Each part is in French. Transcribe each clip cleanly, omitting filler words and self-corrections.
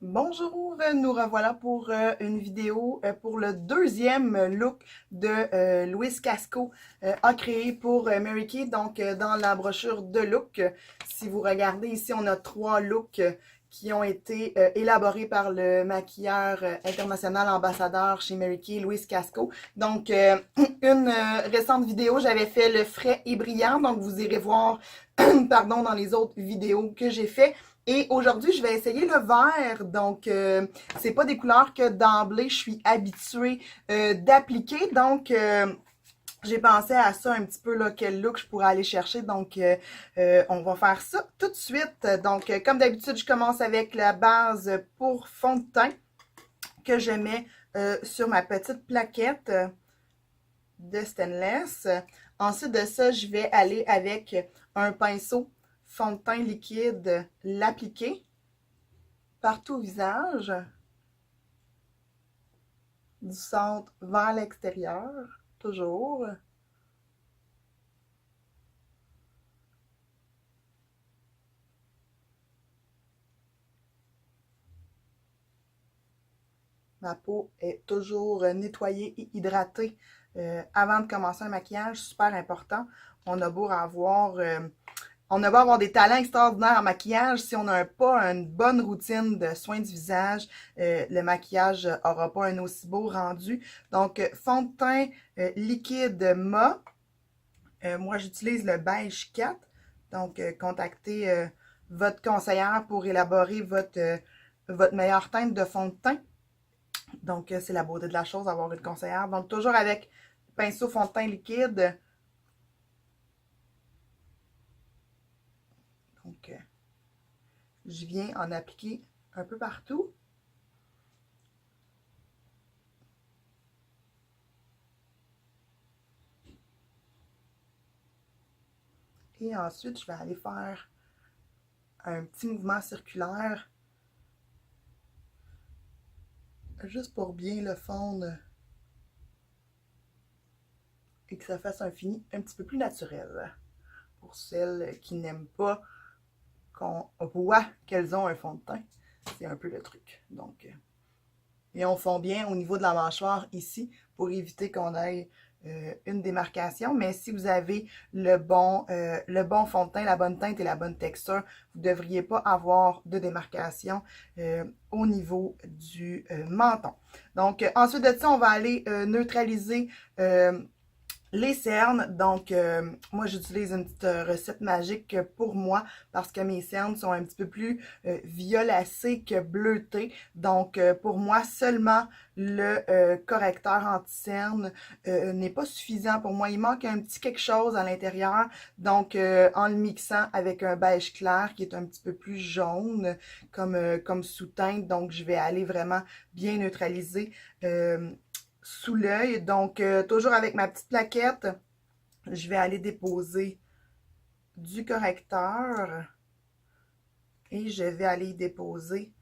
Bonjour, nous revoilà pour une vidéo pour le deuxième look de Louise Casco a créé pour Mary Kay. Donc, dans la brochure de look, si vous regardez ici, on a trois looks qui ont été élaborés par le maquilleur international ambassadeur chez Mary Kay, Louise Casco. Donc, une récente vidéo, j'avais fait le frais et brillant. Donc, vous irez voir, pardon, dans les autres vidéos que j'ai fait. Et aujourd'hui, je vais essayer le vert. Donc, c'est pas des couleurs que d'emblée je suis habituée d'appliquer. Donc, j'ai pensé à ça un petit peu, là, quel look je pourrais aller chercher. Donc, on va faire ça tout de suite. Donc, comme d'habitude, je commence avec la base pour fond de teint que je mets sur ma petite plaquette de stainless. Ensuite de ça, je vais aller avec un pinceau fond de teint liquide, l'appliquer partout au visage, du centre vers l'extérieur, toujours. Ma peau est toujours nettoyée et hydratée avant de commencer un maquillage, super important. On a beau avoir on a beau avoir des talents extraordinaires en maquillage, si on n'a pas une bonne routine de soins du visage, le maquillage n'aura pas un aussi beau rendu. Donc, fond de teint liquide mat. Moi, j'utilise le beige 4. Donc, contactez votre conseillère pour élaborer votre meilleure teinte de fond de teint. Donc, c'est la beauté de la chose d'avoir une conseillère. Donc, toujours avec pinceau fond de teint liquide. Donc, je viens en appliquer un peu partout. Et ensuite, je vais aller faire un petit mouvement circulaire juste pour bien le fondre et que ça fasse un fini un petit peu plus naturel. Pour celles qui n'aiment pas qu'on voit qu'elles ont un fond de teint, c'est un peu le truc. Donc, et on fond bien au niveau de la mâchoire ici pour éviter qu'on ait une démarcation. Mais si vous avez le bon fond de teint, la bonne teinte et la bonne texture, vous ne devriez pas avoir de démarcation au niveau du menton. Donc, ensuite de ça, on va aller neutraliser les cernes. Donc, moi, j'utilise une petite recette magique pour moi parce que mes cernes sont un petit peu plus violacées que bleutées. Donc, pour moi, seulement le correcteur anti-cernes n'est pas suffisant pour moi. Il manque un petit quelque chose à l'intérieur. Donc, en le mixant avec un beige clair qui est un petit peu plus jaune comme sous-teinte. Donc, je vais aller vraiment bien neutraliser sous l'œil. Donc, toujours avec ma petite plaquette, je vais aller déposer du correcteur et je vais aller déposer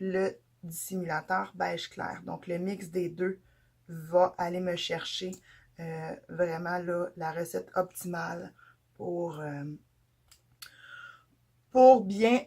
le dissimulateur beige clair. Donc, le mix des deux va aller me chercher vraiment là, la recette optimale pour bien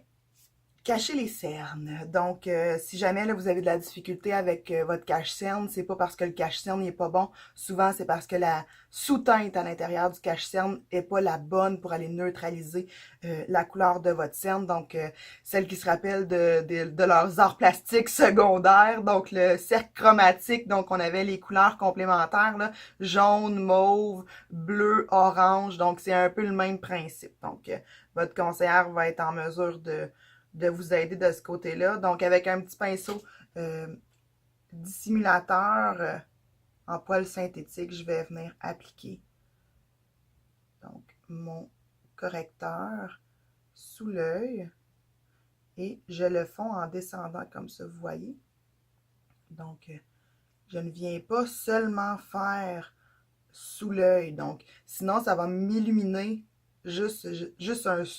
cacher les cernes. Donc, si jamais là, vous avez de la difficulté avec votre cache-cerne, c'est pas parce que le cache-cerne n'est pas bon. Souvent, c'est parce que la sous-teinte à l'intérieur du cache-cerne est pas la bonne pour aller neutraliser la couleur de votre cerne. Donc, celles qui se rappellent de leurs arts plastiques secondaires, donc le cercle chromatique, donc on avait les couleurs complémentaires, là, jaune, mauve, bleu, orange. Donc, c'est un peu le même principe. Donc, votre conseillère va être en mesure de vous aider de ce côté-là. Donc, avec un petit pinceau dissimulateur en poil synthétique, je vais venir appliquer donc mon correcteur sous l'œil et je le fonds en descendant comme ça, vous voyez. Donc, je ne viens pas seulement faire sous l'œil. Donc, sinon, ça va m'illuminer juste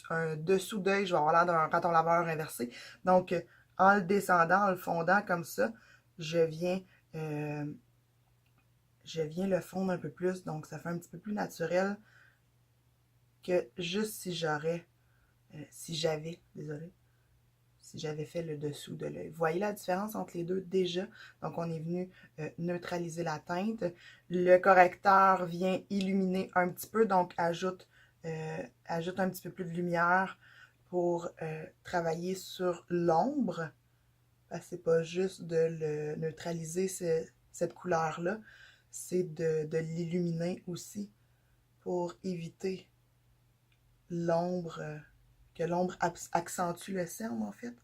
un dessous d'œil. Je vais avoir l'air d'un raton laveur inversé. Donc, en le descendant, en le fondant comme ça, je viens, euh, je viens le fondre un peu plus. Donc, ça fait un petit peu plus naturel que juste si j'avais, désolé, si j'avais fait le dessous de l'œil. Vous voyez la différence entre les deux déjà? Donc, on est venu neutraliser la teinte. Le correcteur vient illuminer un petit peu, donc ajoute un petit peu plus de lumière pour travailler sur l'ombre. Parce que c'est pas juste de le neutraliser, cette couleur-là, c'est de l'illuminer aussi pour éviter l'ombre, que l'ombre accentue le cerne en fait.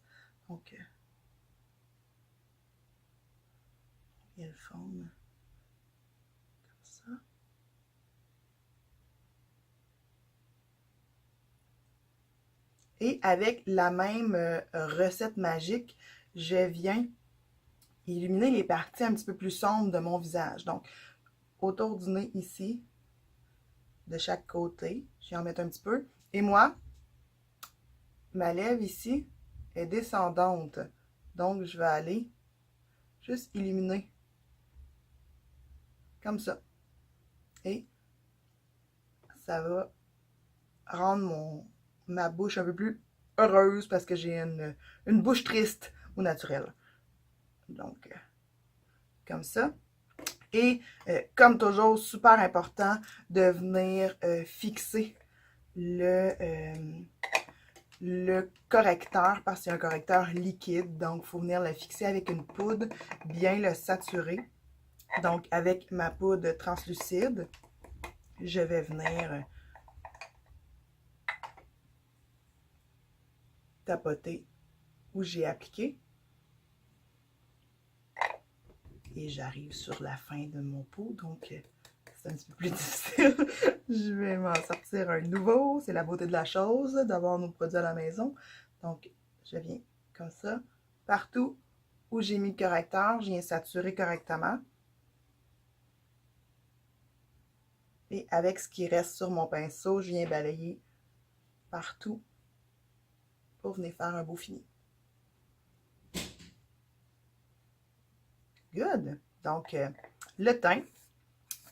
Donc, il le forme comme ça. Et avec la même recette magique, je viens illuminer les parties un petit peu plus sombres de mon visage. Donc, autour du nez ici, de chaque côté, je vais en mettre un petit peu. Et moi, ma lèvre ici est descendante. Donc, je vais aller juste illuminer comme ça. Et ça va rendre ma bouche un peu plus heureuse parce que j'ai une bouche triste au naturel. Donc, comme ça. Et comme toujours, super important de venir fixer le correcteur parce que c'est un correcteur liquide. Donc, il faut venir le fixer avec une poudre, bien le saturer. Donc, avec ma poudre translucide, je vais venir tapoter où j'ai appliqué. Et j'arrive sur la fin de mon pot, donc c'est un petit peu plus difficile. Je vais m'en sortir un nouveau. C'est la beauté de la chose, d'avoir nos produits à la maison. Donc, je viens comme ça. Partout où j'ai mis le correcteur, je viens saturer correctement. Et avec ce qui reste sur mon pinceau, je viens balayer partout pour venir faire un beau fini. Good! Donc, le teint.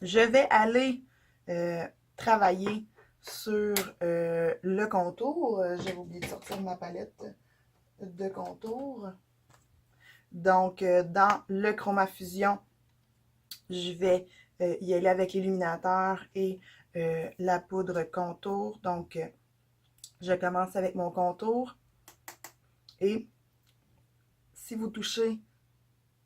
Je vais aller travailler sur le contour. J'avais oublié de sortir ma palette de contour. Donc, dans le Chroma Fusion, je vais y aller avec l'illuminateur et la poudre contour. Donc, je commence avec mon contour. Et si vous touchez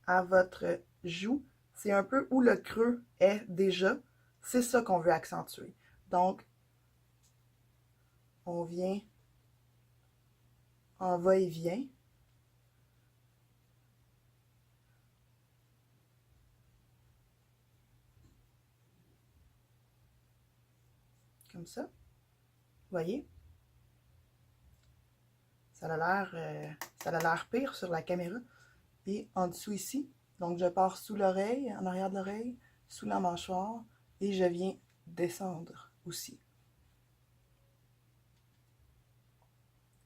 à votre joue, c'est un peu où le creux est déjà. C'est ça qu'on veut accentuer. Donc, on vient en va-et-vient. Comme ça. Vous voyez? Ça a l'air pire sur la caméra. Et en dessous ici, donc je pars sous l'oreille, en arrière de l'oreille, sous la mâchoire, et je viens descendre aussi.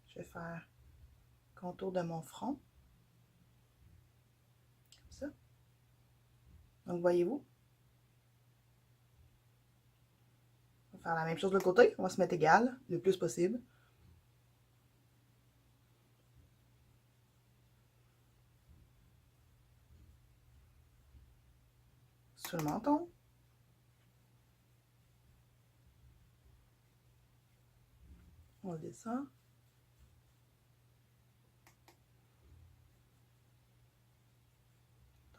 Je vais faire contour de mon front. Comme ça. Donc, voyez-vous? On va faire la même chose de l'autre côté. On va se mettre égal le plus possible. Sur le menton. On descend.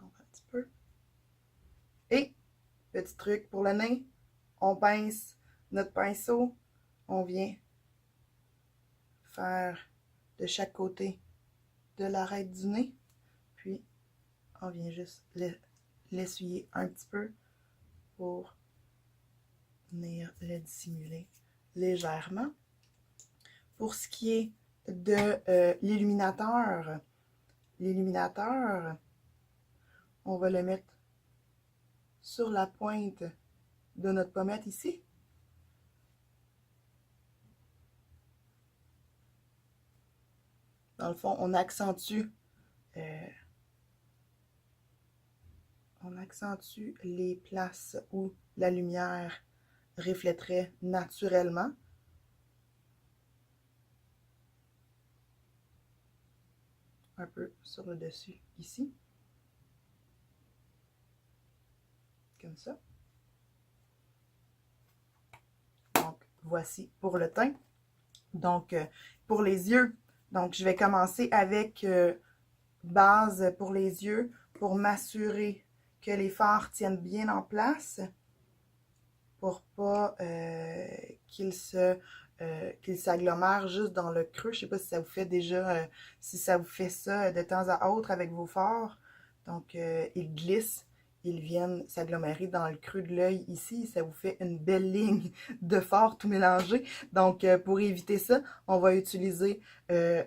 Donc, un petit peu. Et, petit truc pour le nez, on pince notre pinceau. On vient faire de chaque côté de l'arête du nez. Puis, on vient juste l'essuyer un petit peu pour venir le dissimuler légèrement. Pour ce qui est de l'illuminateur, on va le mettre sur la pointe de notre pommette ici. Dans le fond, on accentue les places où la lumière reflèterait naturellement. un peu sur le dessus ici. Comme ça. Donc, voici pour le teint. Donc, pour les yeux, donc je vais commencer avec base pour les yeux pour m'assurer que les fards tiennent bien en place pour pas qu'ils s'agglomèrent juste dans le creux. Je sais pas si ça vous fait déjà, si ça vous fait ça de temps à autre avec vos fards. Donc, ils glissent. Ils viennent s'agglomérer dans le creux de l'œil ici. Ça vous fait une belle ligne de fard tout mélangé. Donc, pour éviter ça, on va utiliser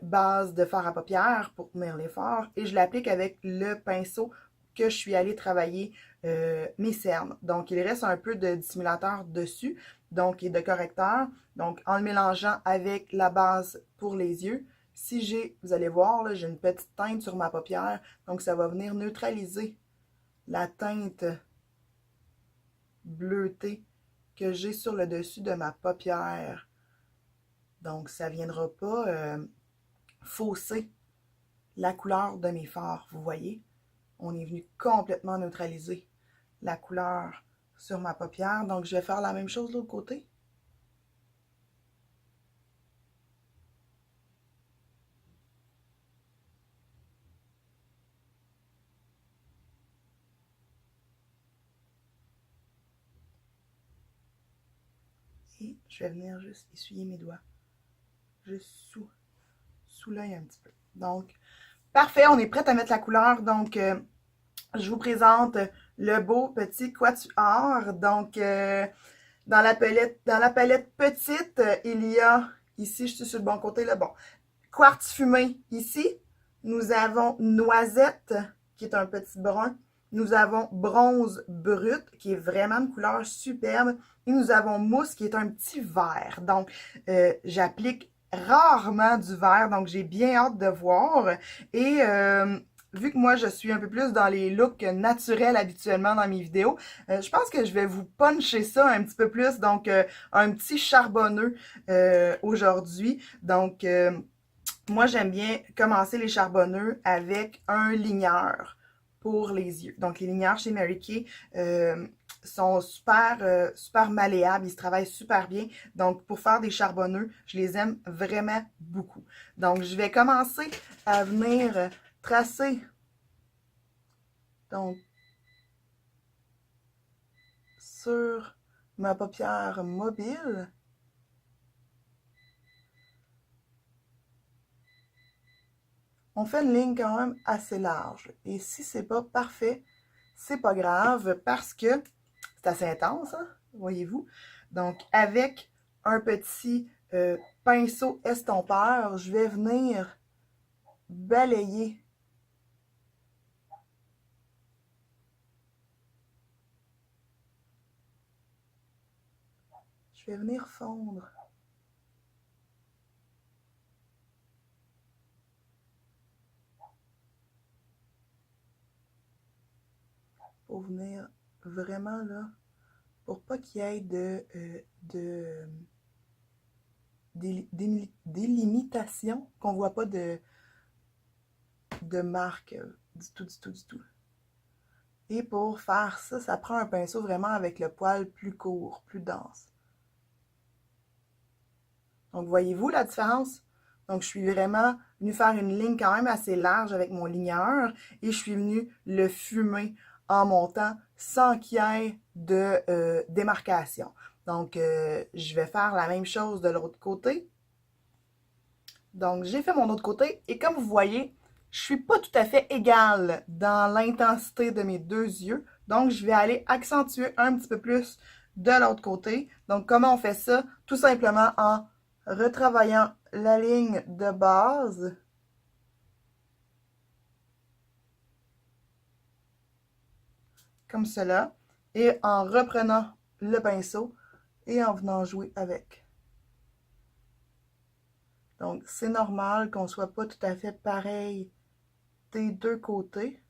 base de fard à paupières pour tenir les fards. Et je l'applique avec le pinceau que je suis allée travailler mes cernes. Donc, il reste un peu de dissimulateur dessus, donc, et de correcteur. Donc, en le mélangeant avec la base pour les yeux, si j'ai, vous allez voir, là, j'ai une petite teinte sur ma paupière. Donc, ça va venir neutraliser la teinte bleutée que j'ai sur le dessus de ma paupière. Donc, ça ne viendra pas fausser la couleur de mes fards. Vous voyez, on est venu complètement neutraliser la couleur sur ma paupière. Donc, je vais faire la même chose de l'autre côté. Et je vais venir juste essuyer mes doigts. Juste sous l'œil un petit peu. Donc, parfait, on est prêt à mettre la couleur. Donc, je vous présente le beau petit quatuor. Donc, dans la palette petite, il y a, ici, je suis sur le bon côté, là, bon, quartz fumé ici. Nous avons noisette, qui est un petit brun. Nous avons bronze brut, qui est vraiment une couleur superbe. Et nous avons mousse, qui est un petit vert. Donc, j'applique rarement du vert, donc j'ai bien hâte de voir. Et vu que moi, je suis un peu plus dans les looks naturels habituellement dans mes vidéos, je pense que je vais vous puncher ça un petit peu plus. Donc, un petit charbonneux aujourd'hui. Donc, moi, j'aime bien commencer les charbonneux avec un ligneur pour les yeux. Donc, les ligneurs chez Mary Kay sont super malléables. Ils se travaillent super bien. Donc, pour faire des charbonneux, je les aime vraiment beaucoup. Donc, je vais commencer à venir tracer. Donc, sur ma paupière mobile. On fait une ligne quand même assez large. Et si c'est pas parfait, c'est pas grave parce que c'est assez intense, hein, voyez-vous. Donc, avec un petit pinceau estompeur, je vais venir balayer je vais venir fondre. Pour venir vraiment là, pour pas qu'il y ait délimitation, qu'on voit pas de marque du tout. Et pour faire ça, ça prend un pinceau vraiment avec le poil plus court, plus dense. Donc, voyez-vous la différence? Donc, je suis vraiment venue faire une ligne quand même assez large avec mon ligneur et je suis venue le fumer en montant sans qu'il y ait de démarcation. Donc, je vais faire la même chose de l'autre côté. Donc, j'ai fait mon autre côté et comme vous voyez, je suis pas tout à fait égale dans l'intensité de mes deux yeux. Donc, je vais aller accentuer un petit peu plus de l'autre côté. Donc, comment on fait ça? Tout simplement en retravaillant la ligne de base. Comme cela. Et en reprenant le pinceau et en venant jouer avec. Donc, c'est normal qu'on ne soit pas tout à fait pareil des deux côtés.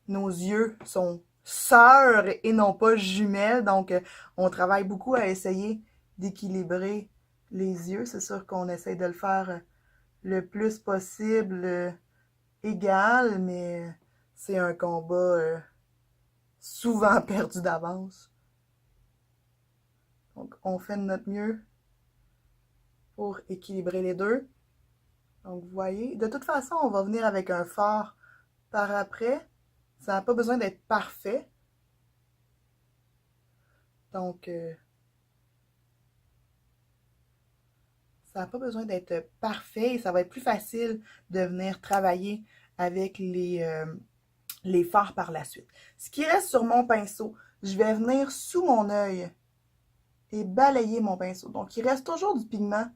Nos yeux sont sœurs et non pas jumelles. Donc, on travaille beaucoup à essayer d'équilibrer les yeux. C'est sûr qu'on essaie de le faire le plus possible égal, mais c'est un combat souvent perdu d'avance. Donc, on fait de notre mieux pour équilibrer les deux. Donc, vous voyez, de toute façon, on va venir avec un fard par après. Ça n'a pas besoin d'être parfait. Donc, ça n'a pas besoin d'être parfait et ça va être plus facile de venir travailler avec les fards par la suite. Ce qui reste sur mon pinceau, je vais venir sous mon œil et balayer mon pinceau. Donc, il reste toujours du pigment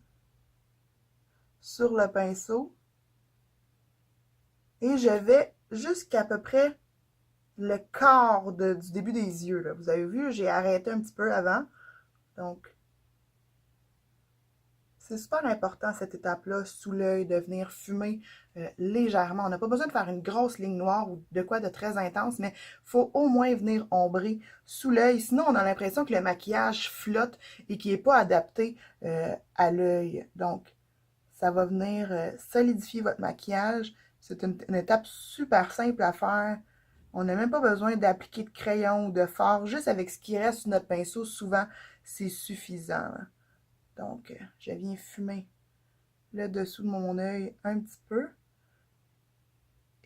sur le pinceau. Et je vais jusqu'à peu près le quart du début des yeux. Là. Vous avez vu, j'ai arrêté un petit peu avant. Donc, c'est super important cette étape-là, sous l'œil, de venir fumer légèrement. On n'a pas besoin de faire une grosse ligne noire ou de quoi de très intense, mais il faut au moins venir ombrer sous l'œil. Sinon, on a l'impression que le maquillage flotte et qu'il n'est pas adapté à l'œil. Donc, ça va venir solidifier votre maquillage. C'est une étape super simple à faire. On n'a même pas besoin d'appliquer de crayon ou de fard. Juste avec ce qui reste sur notre pinceau, souvent, c'est suffisant. Donc, je viens fumer le dessous de mon œil un petit peu.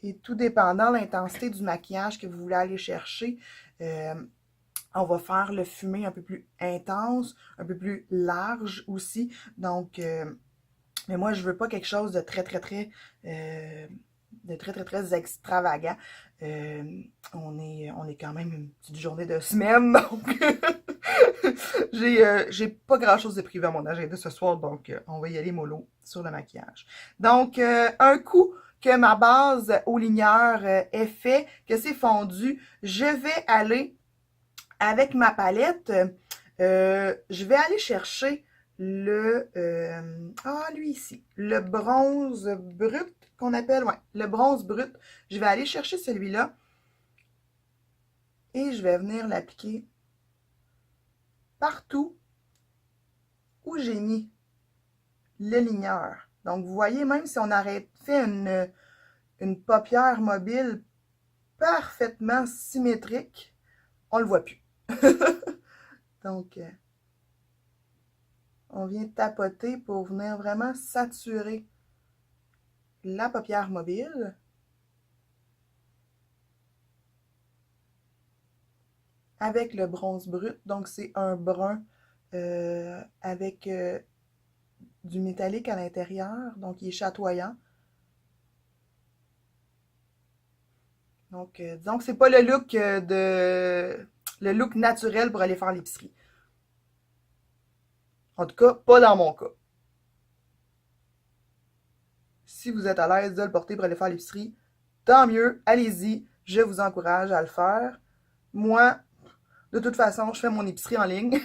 Et tout dépendant de l'intensité du maquillage que vous voulez aller chercher, on va faire le fumé un peu plus intense, un peu plus large aussi. Donc, mais moi, je veux pas quelque chose de très extravagant. On est quand même une petite journée de semaine, donc j'ai pas grand chose de privé à mon agenda ce soir, donc on va y aller mollo sur le maquillage. Donc, un coup que ma base aux ligneurs est fait, que c'est fondu, je vais aller avec ma palette, je vais aller chercher lui ici, le bronze brut qu'on appelle, ouais, le bronze brut. Je vais aller chercher celui-là et je vais venir l'appliquer partout où j'ai mis le ligneur. Donc, vous voyez, même si on aurait fait une paupière mobile parfaitement symétrique, on le voit plus. Donc, on vient tapoter pour venir vraiment saturer la paupière mobile. Avec le bronze brut. Donc, c'est un brun avec du métallique à l'intérieur. Donc, il est chatoyant. Donc, disons que c'est pas le look naturel pour aller faire l'épicerie. En tout cas, pas dans mon cas. Si vous êtes à l'aise de le porter pour aller faire l'épicerie, tant mieux, allez-y. Je vous encourage à le faire. Moi, de toute façon, je fais mon épicerie en ligne.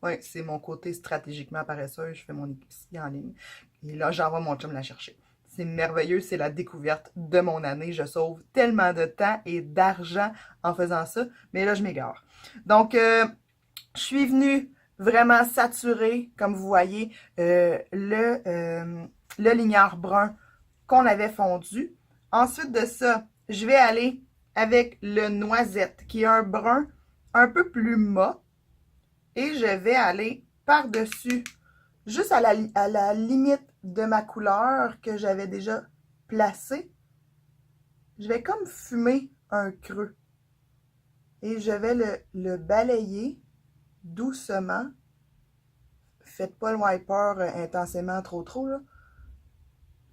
Oui, c'est mon côté stratégiquement paresseux. Je fais mon épicerie en ligne. Et là, j'envoie mon chum la chercher. C'est merveilleux, c'est la découverte de mon année. Je sauve tellement de temps et d'argent en faisant ça. Mais là, je m'égare. Donc, je suis venue vraiment saturer, comme vous voyez, le ligneur brun qu'on avait fondu. Ensuite de ça, je vais aller avec le noisette, qui est un brun un peu plus mat. Et je vais aller par-dessus, juste à la limite de ma couleur que j'avais déjà placée. Je vais comme fumer un creux. Et je vais le balayer doucement. Faites pas le wiper intensément trop, là.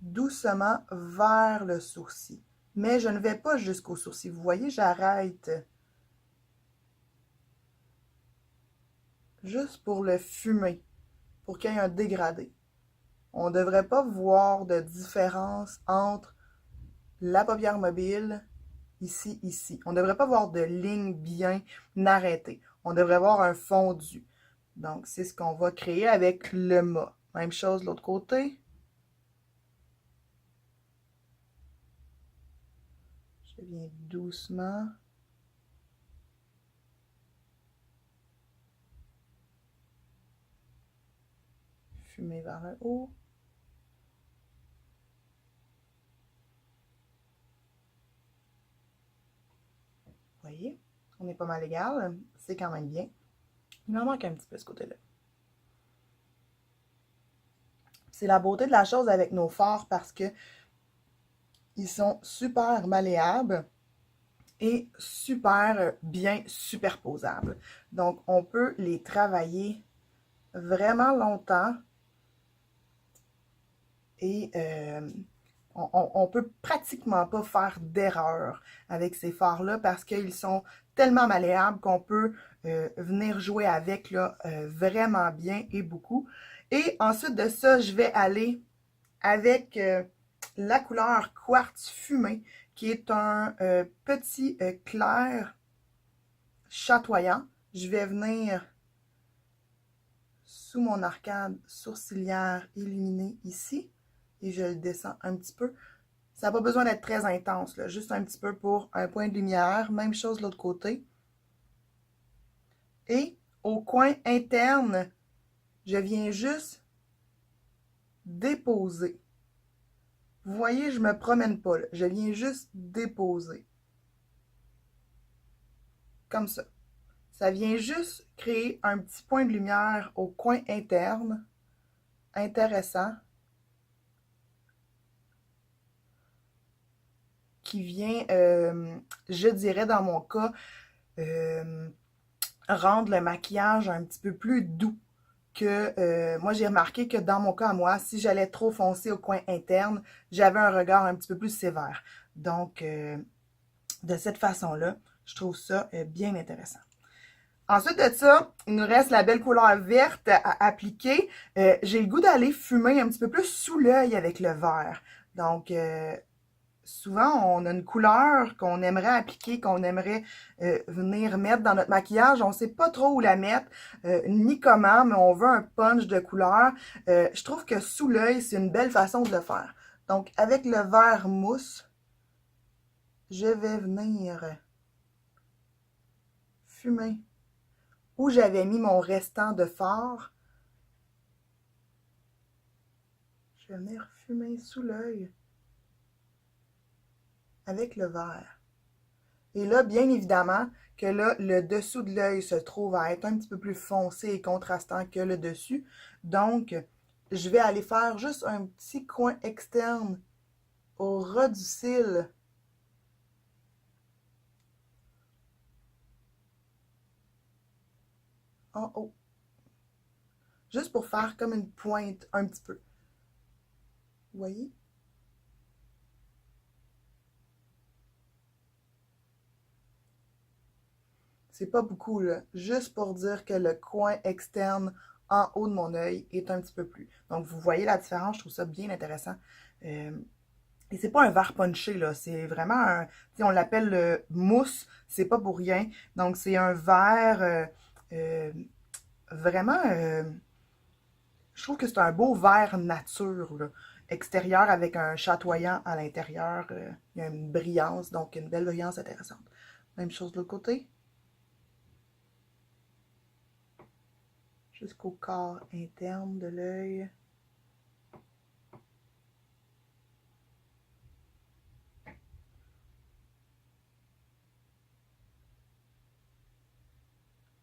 Doucement vers le sourcil. Mais je ne vais pas jusqu'au sourcil. Vous voyez, j'arrête. Juste pour le fumer, pour qu'il y ait un dégradé. On ne devrait pas voir de différence entre la paupière mobile, ici. On ne devrait pas voir de ligne bien arrêtée. On devrait voir un fondu. Donc, c'est ce qu'on va créer avec le mat. Même chose de l'autre côté. Je viens doucement. Fumer vers le haut. voyez, on est pas mal égal. C'est quand même bien. Il m'en manque un petit peu ce côté-là. C'est la beauté de la chose avec nos fards parce que ils sont super malléables et super bien superposables. Donc, on peut les travailler vraiment longtemps et on peut pratiquement pas faire d'erreur avec ces fards-là parce qu'ils sont tellement malléables qu'on peut venir jouer avec là, vraiment bien et beaucoup. Et ensuite de ça, je vais aller avec la couleur quartz fumé, qui est un petit clair chatoyant. Je vais venir sous mon arcade sourcilière illuminée ici et je le descends un petit peu. Ça n'a pas besoin d'être très intense, là, juste un petit peu pour un point de lumière. Même chose de l'autre côté. Et au coin interne, je viens juste déposer. Vous voyez, je ne me promène pas, là. Je viens juste déposer. Comme ça. Ça vient juste créer un petit point de lumière au coin interne. Intéressant. Qui vient, je dirais dans mon cas, rendre le maquillage un petit peu plus doux. Que moi, j'ai remarqué que dans mon cas à moi, si j'allais trop foncer au coin interne, j'avais un regard un petit peu plus sévère. Donc, de cette façon-là, je trouve ça bien intéressant. Ensuite de ça, il nous reste la belle couleur verte à appliquer. J'ai le goût d'aller fumer un petit peu plus sous l'œil avec le vert. Donc, souvent, on a une couleur qu'on aimerait appliquer, qu'on aimerait venir mettre dans notre maquillage. On ne sait pas trop où la mettre, ni comment, mais on veut un punch de couleur. Je trouve que sous l'œil, c'est une belle façon de le faire. Donc, avec le vert mousse, je vais venir fumer où j'avais mis mon restant de fard. Je vais venir fumer sous l'œil avec le vert. Et là, bien évidemment, que là, le dessous de l'œil se trouve à être un petit peu plus foncé et contrastant que le dessus. Donc, je vais aller faire juste un petit coin externe au ras du cil. En haut. Juste pour faire comme une pointe un petit peu. Vous voyez? C'est pas beaucoup, là. Juste pour dire que le coin externe en haut de mon œil est un petit peu plus. Donc, vous voyez la différence, je trouve ça bien intéressant. Et c'est pas un vert punché, là. C'est vraiment un... On l'appelle le mousse, c'est pas pour rien. Donc, c'est un vert vraiment... je trouve que c'est un beau vert nature, là. Extérieur avec un chatoyant à l'intérieur. Il y a une brillance, donc une belle brillance intéressante. Même chose de l'autre côté. Jusqu'au corps interne de l'œil.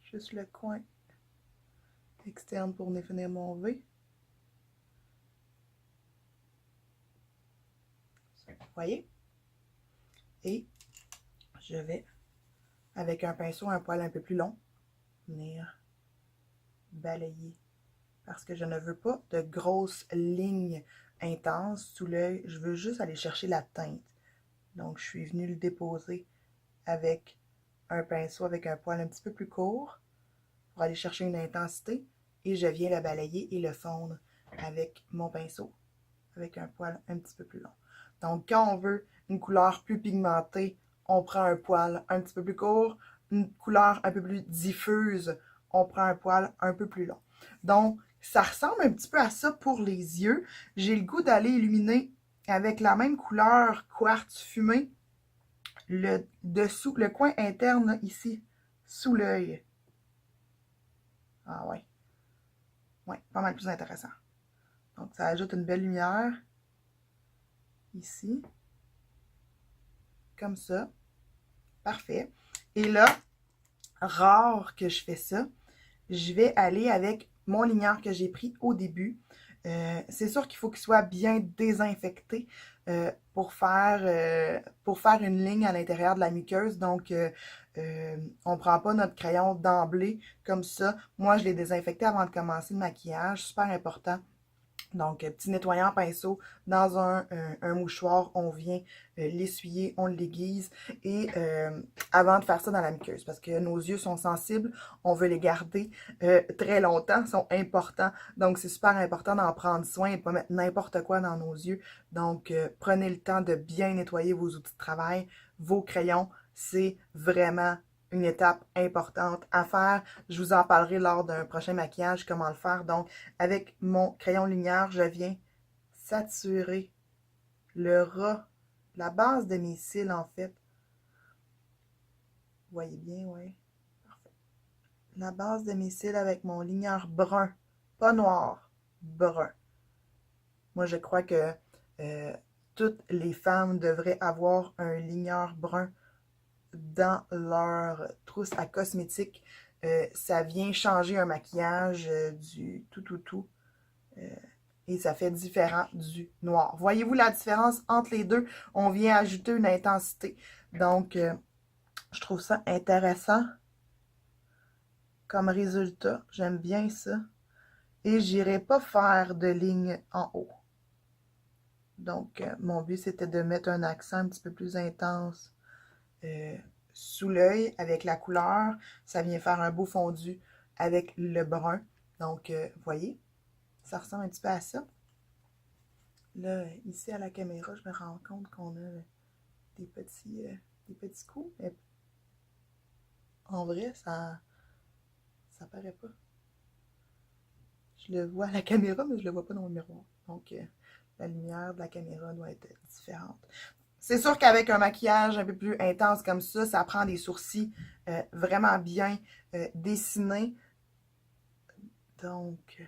Juste le coin externe pour définir mon V. Vous voyez? Et je vais, avec un pinceau, un poil un peu plus long, venir balayer. Parce que je ne veux pas de grosses lignes intenses sous l'œil. Je veux juste aller chercher la teinte. Donc, je suis venue le déposer avec un pinceau avec un poil un petit peu plus court pour aller chercher une intensité. Et je viens le balayer et le fondre avec mon pinceau avec un poil un petit peu plus long. Donc, quand on veut une couleur plus pigmentée, on prend un poil un petit peu plus court. Une couleur un peu plus diffuse, on prend un poil un peu plus long. Donc, ça ressemble un petit peu à ça pour les yeux. J'ai le goût d'aller illuminer avec la même couleur quartz fumé le dessous, le coin interne là, ici, sous l'œil. Ah ouais. Ouais, pas mal plus intéressant. Donc, ça ajoute une belle lumière. Ici. Comme ça. Parfait. Et là, rare que je fais ça, je vais aller avec mon ligneur que j'ai pris au début. C'est sûr qu'il faut qu'il soit bien désinfecté pour faire une ligne à l'intérieur de la muqueuse. Donc, on ne prend pas notre crayon d'emblée comme ça. Moi, je l'ai désinfecté avant de commencer le maquillage. Super important. Donc, petit nettoyant pinceau dans un mouchoir, on vient l'essuyer, on l'aiguise et avant de faire ça dans la muqueuse parce que nos yeux sont sensibles, on veut les garder très longtemps, sont importants. Donc, c'est super important d'en prendre soin et de pas mettre n'importe quoi dans nos yeux. Donc, prenez le temps de bien nettoyer vos outils de travail, vos crayons, c'est vraiment une étape importante à faire. Je vous en parlerai lors d'un prochain maquillage, comment le faire. Donc, avec mon crayon lumière, je viens saturer le ras, la base de mes cils, en fait. Vous voyez bien, oui. Parfait. La base de mes cils avec mon ligneur brun. Pas noir, brun. Moi, je crois que toutes les femmes devraient avoir un ligneur brun dans leur trousse à cosmétiques. Ça vient changer un maquillage du tout. Et ça fait différent du noir. Voyez-vous la différence entre les deux? On vient ajouter une intensité. Donc, je trouve ça intéressant comme résultat. J'aime bien ça. Et j'irai pas faire de ligne en haut. Donc, mon but, c'était de mettre un accent un petit peu plus intense sous l'œil avec la couleur. Ça vient faire un beau fondu avec le brun. Donc, vous voyez, ça ressemble un petit peu à ça. Là, ici à la caméra, je me rends compte qu'on a des petits coups. Mais en vrai, ça paraît pas. Je le vois à la caméra, mais je le vois pas dans le miroir. Donc, la lumière de la caméra doit être différente. C'est sûr qu'avec un maquillage un peu plus intense comme ça prend des sourcils vraiment bien dessinés. Donc,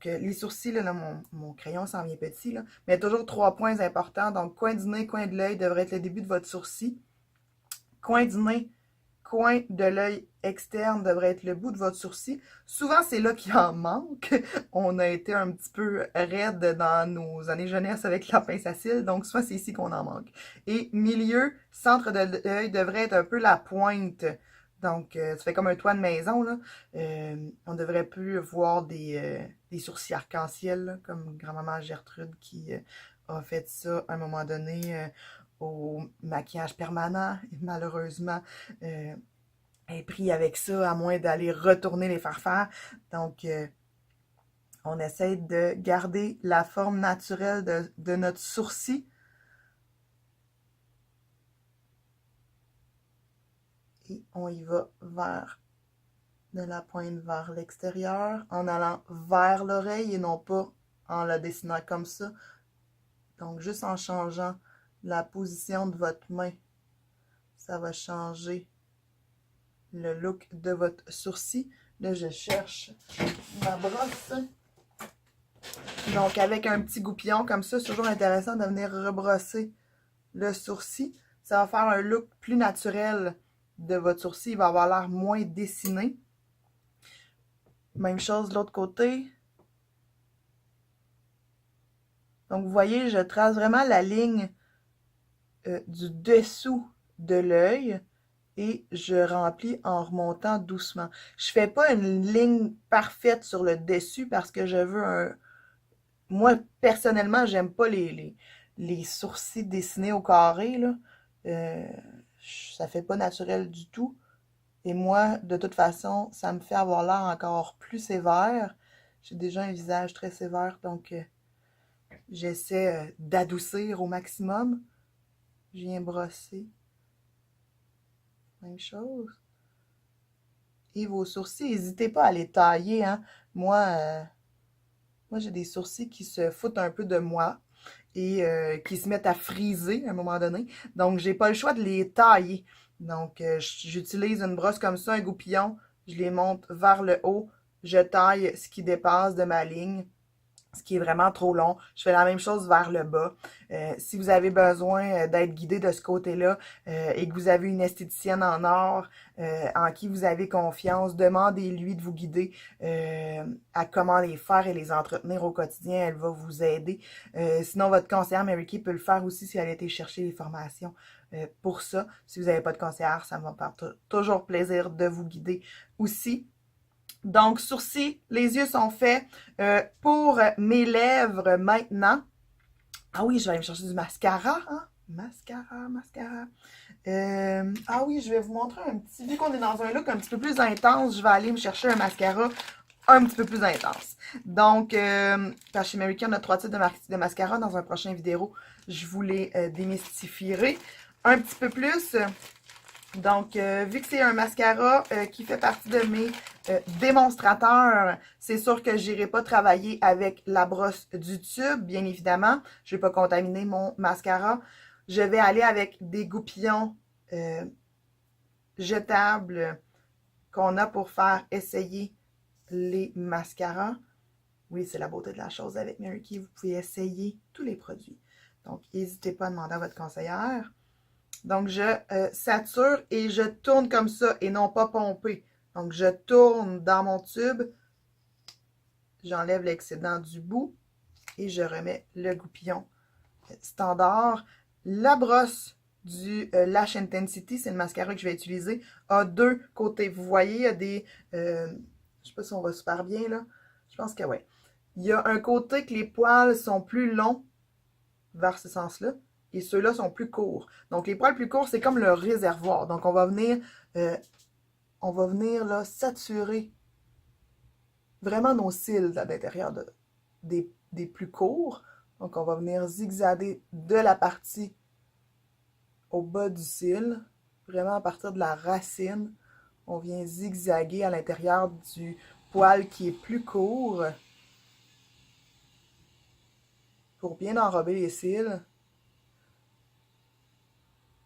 les sourcils, là, mon crayon s'en vient petit, là, mais toujours 3 points importants. Donc, coin du nez, coin de l'œil devrait être le début de votre sourcil. Coin du nez, coin de l'œil externe devrait être le bout de votre sourcil. Souvent, c'est là qu'il en manque. On a été un petit peu raide dans nos années jeunesse avec la pince à cils, donc souvent, c'est ici qu'on en manque. Et milieu, centre de l'œil devrait être un peu la pointe. Donc, ça fait comme un toit de maison, là. On devrait plus voir des sourcils arc-en-ciel, comme grand-maman Gertrude qui a fait ça à un moment donné au maquillage permanent. Et malheureusement, elle est prise avec ça, à moins d'aller retourner les faire faire. Donc, on essaie de garder la forme naturelle de notre sourcil. Et on y va de la pointe vers l'extérieur, en allant vers l'oreille et non pas en la dessinant comme ça. Donc, juste en changeant la position de votre main, ça va changer le look de votre sourcil. Là, je cherche ma brosse. Donc, avec un petit goupillon comme ça, c'est toujours intéressant de venir rebrosser le sourcil. Ça va faire un look plus naturel de votre sourcil. Il va avoir l'air moins dessiné. Même chose de l'autre côté. Donc, vous voyez, je trace vraiment la ligne du dessous de l'œil et je remplis en remontant doucement. Je fais pas une ligne parfaite sur le dessus parce que je veux un... Moi, personnellement, j'aime pas les sourcils dessinés au carré, là. Ça fait pas naturel du tout. Et moi, de toute façon, ça me fait avoir l'air encore plus sévère. J'ai déjà un visage très sévère, donc j'essaie d'adoucir au maximum. Je viens brosser. Même chose. Et vos sourcils, n'hésitez pas à les tailler, hein. Moi, j'ai des sourcils qui se foutent un peu de moi et qui se mettent à friser à un moment donné. Donc, j'ai pas le choix de les tailler. Donc, j'utilise une brosse comme ça, un goupillon. Je les monte vers le haut. Je taille ce qui dépasse de ma ligne. ce qui est vraiment trop long. Je fais la même chose vers le bas. Si vous avez besoin d'être guidé de ce côté-là et que vous avez une esthéticienne en or en qui vous avez confiance, demandez-lui de vous guider à comment les faire et les entretenir au quotidien. Elle va vous aider. Sinon, votre conseillère Mary Kay peut le faire aussi si elle a été chercher les formations pour ça. Si vous n'avez pas de conseillère, ça me va faire toujours plaisir de vous guider aussi. Donc, sourcils, les yeux sont faits. Pour mes lèvres maintenant. Ah oui, je vais aller me chercher du mascara. Hein? Mascara. Ah oui, je vais vous montrer un petit... Vu qu'on est dans un look un petit peu plus intense, je vais aller me chercher un mascara un petit peu plus intense. Donc, chez Mary Kay, on a 3 types de mascara. Dans un prochain vidéo, je vous les démystifierai un petit peu plus. Donc, vu que c'est un mascara qui fait partie de mes démonstrateurs, c'est sûr que je n'irai pas travailler avec la brosse du tube, bien évidemment. Je ne vais pas contaminer mon mascara. Je vais aller avec des goupillons jetables qu'on a pour faire essayer les mascaras. Oui, c'est la beauté de la chose avec Mary Kay. Vous pouvez essayer tous les produits. Donc, n'hésitez pas à demander à votre conseillère. Donc, je sature et je tourne comme ça et non pas pomper. Donc, je tourne dans mon tube. J'enlève l'excédent du bout et je remets le goupillon standard. La brosse du Lash Intensity, c'est le mascara que je vais utiliser, a 2 côtés. Vous voyez, il y a des... je ne sais pas si on va super bien, là. Je pense que oui. Il y a un côté que les poils sont plus longs vers ce sens-là. Et ceux-là sont plus courts. Donc, les poils plus courts, c'est comme le réservoir. Donc, on va venir là, saturer vraiment nos cils à l'intérieur des plus courts. Donc, on va venir zigzaguer de la partie au bas du cil, vraiment à partir de la racine. On vient zigzaguer à l'intérieur du poil qui est plus court pour bien enrober les cils.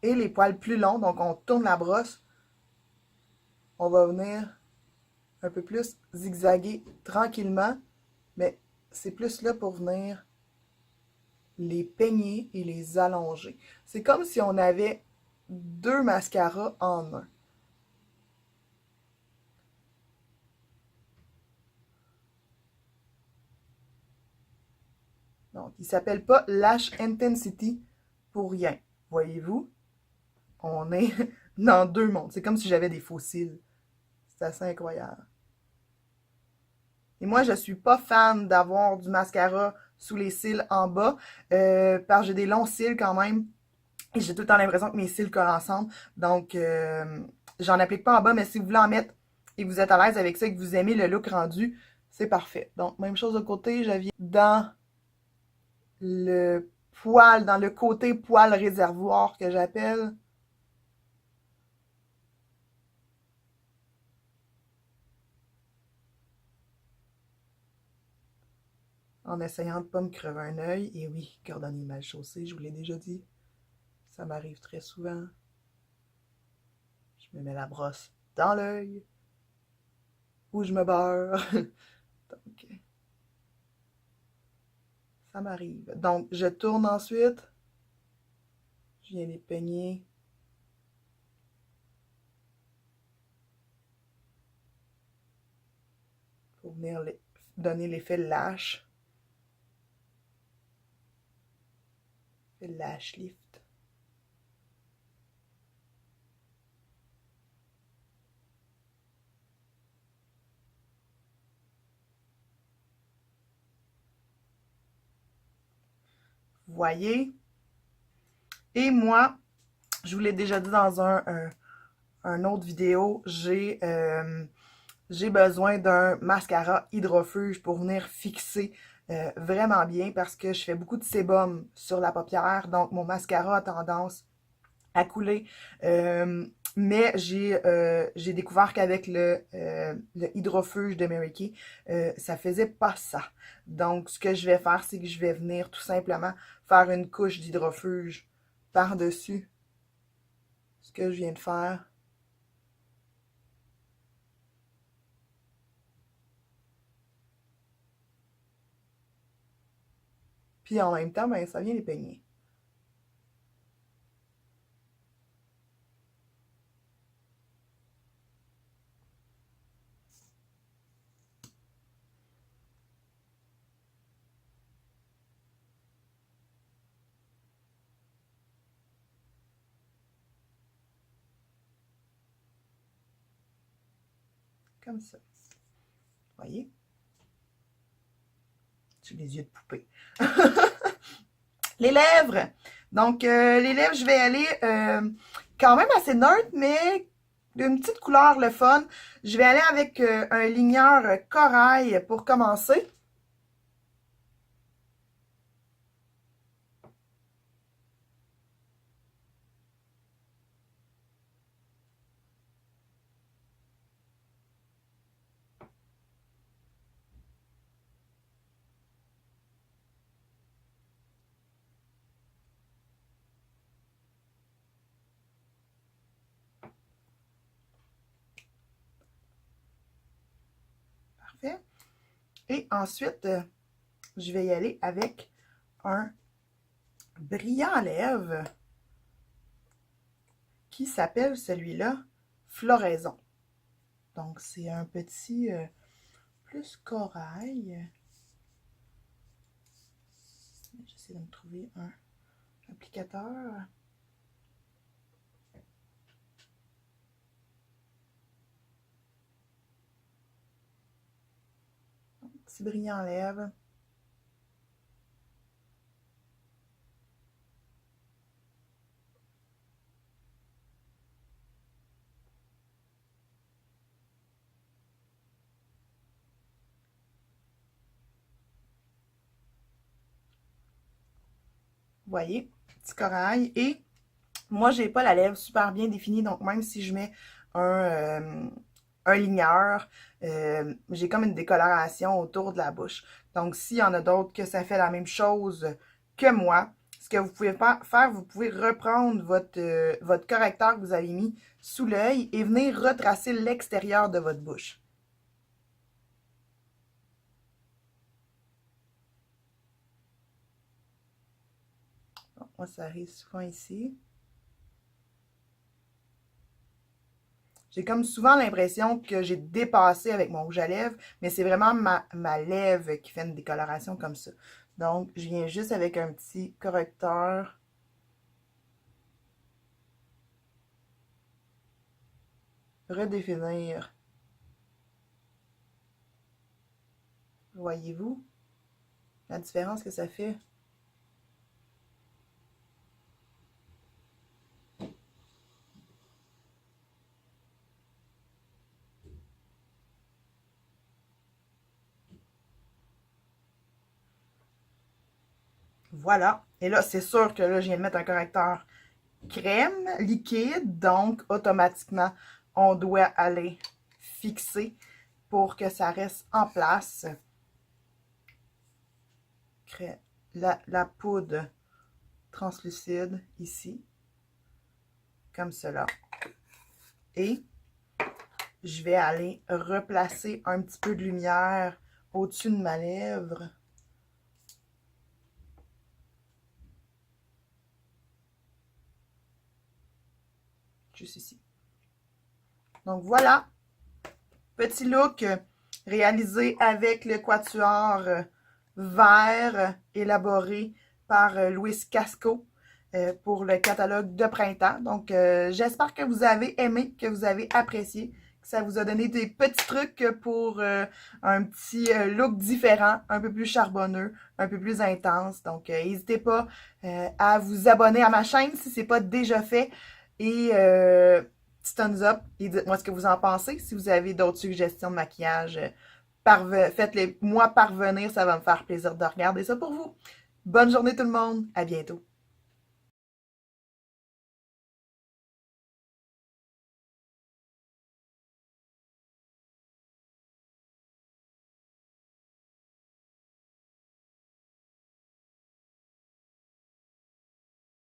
Et les poils plus longs, donc on tourne la brosse, on va venir un peu plus zigzaguer tranquillement, mais c'est plus là pour venir les peigner et les allonger. C'est comme si on avait 2 mascaras en un. Donc, il ne s'appelle pas Lash Intensity pour rien. Voyez-vous? On est dans 2 mondes. C'est comme si j'avais des faux cils. C'est assez incroyable. Et moi, je ne suis pas fan d'avoir du mascara sous les cils en bas, parce que j'ai des longs cils quand même. Et j'ai tout le temps l'impression que mes cils collent ensemble. Donc, j'en applique pas en bas, mais si vous voulez en mettre et que vous êtes à l'aise avec ça et que vous aimez le look rendu, c'est parfait. Donc, même chose de côté, je viens dans le poil, dans le côté poil réservoir que j'appelle. En essayant de ne pas me crever un œil. Et oui, cordonnier mal chaussé, je vous l'ai déjà dit. Ça m'arrive très souvent. Je me mets la brosse dans l'œil. Ou je me beurre. Donc, ça m'arrive. Donc, je tourne ensuite. Je viens les peigner. Pour venir donner l'effet lash. Lash lift. Vous voyez? Et moi, je vous l'ai déjà dit dans un autre vidéo, j'ai besoin d'un mascara hydrofuge pour venir fixer vraiment bien parce que je fais beaucoup de sébum sur la paupière. Donc, mon mascara a tendance à couler. Mais j'ai découvert qu'avec le hydrofuge de Mary Kay, ça faisait pas ça. Donc, ce que je vais faire, c'est que je vais venir tout simplement faire une couche d'hydrofuge par-dessus ce que je viens de faire. Puis en même temps, ben, ça vient les peigner. Comme ça. Voyez? J'ai les yeux de poupée. Les lèvres. Donc, les lèvres, je vais aller quand même assez neutre, mais d'une petite couleur, le fun. Je vais aller avec un ligneur corail pour commencer. Parfait. Et ensuite, je vais y aller avec un brillant à lèvres qui s'appelle celui-là Floraison. Donc, c'est un petit plus corail. J'essaie de me trouver un applicateur. Petit brillant à lèvres. Vous voyez, petit corail. Et moi, j'ai pas la lèvre super bien définie, donc même si je mets un ligneur, j'ai comme une décoloration autour de la bouche. Donc, s'il y en a d'autres que ça fait la même chose que moi, ce que vous pouvez faire, vous pouvez reprendre votre correcteur que vous avez mis sous l'œil et venir retracer l'extérieur de votre bouche. Bon, moi, ça arrive souvent ici. J'ai comme souvent l'impression que j'ai dépassé avec mon rouge à lèvres, mais c'est vraiment ma lèvre qui fait une décoloration comme ça. Donc, je viens juste avec un petit correcteur. Redéfinir. Voyez-vous la différence que ça fait? Voilà. Et là, c'est sûr que là, je viens de mettre un correcteur crème liquide. Donc, automatiquement, on doit aller fixer pour que ça reste en place. La poudre translucide ici. Comme cela. Et je vais aller replacer un petit peu de lumière au-dessus de ma lèvre. Juste ici. Donc voilà, petit look réalisé avec le quatuor vert élaboré par Louis Casco pour le catalogue de printemps. Donc j'espère que vous avez aimé, que vous avez apprécié, que ça vous a donné des petits trucs pour un petit look différent, un peu plus charbonneux, un peu plus intense. Donc n'hésitez pas à vous abonner à ma chaîne si ce n'est pas déjà fait. Et petit thumbs up et dites-moi ce que vous en pensez. Si vous avez d'autres suggestions de maquillage, faites-les moi parvenir. Ça va me faire plaisir de regarder ça pour vous. Bonne journée tout le monde. À bientôt.